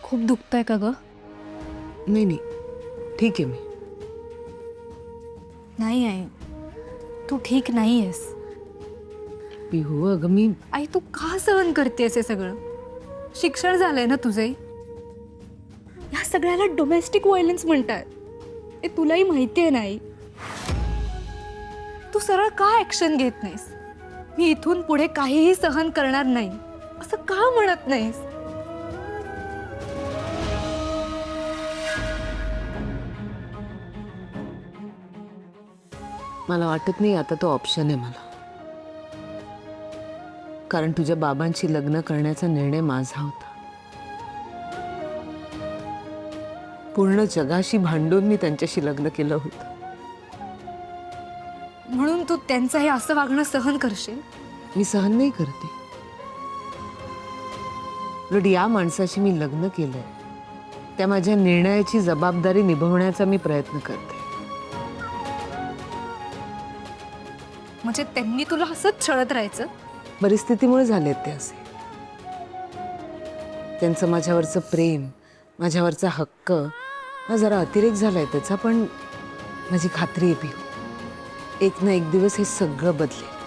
खूप दुखतंय का ग? नाही नाही, ठीक आहे मी. नाही आई, तू ठीक नाही आहेस. पिहू अगं मी आई तू का सहन करतेस हे सगळं? शिक्षण झालंय ना तुझे? या सगळ्याला डोमेस्टिक व्हायलन्स म्हणतात. हे तुलाही माहिती आहे नाही. तू सरळ का ऍक्शन घेत नाहीस? मी इथून पुढे काहीही सहन करणार नाही असं का म्हणत नाहीस? मला वाटत नाही आता तो ऑप्शन आहे मला, कारण तुझ्या बाबांशी लग्न करण्याचा निर्णय माझा होता. पूर्ण जगाशी भांडून मी त्यांच्याशी लग्न केलं होतं. म्हणून तू त्यांचं हे असं वागणं सहन करशील? मी सहन नाही करते. उलट या माणसाशी मी लग्न केलंय, त्या माझ्या निर्णयाची जबाबदारी निभवण्याचा मी प्रयत्न करते. म्हणजे त्यांनी तुला असंच छळत राहायचं? परिस्थितीमुळे झालेत ते असे. त्यांचं माझ्यावरचं प्रेम, माझ्यावरचा हक्क हा जरा अतिरेक झालाय त्याचा, पण माझी खात्री आहे पिहू, एक ना एक दिवस हे सगळं बदलेल.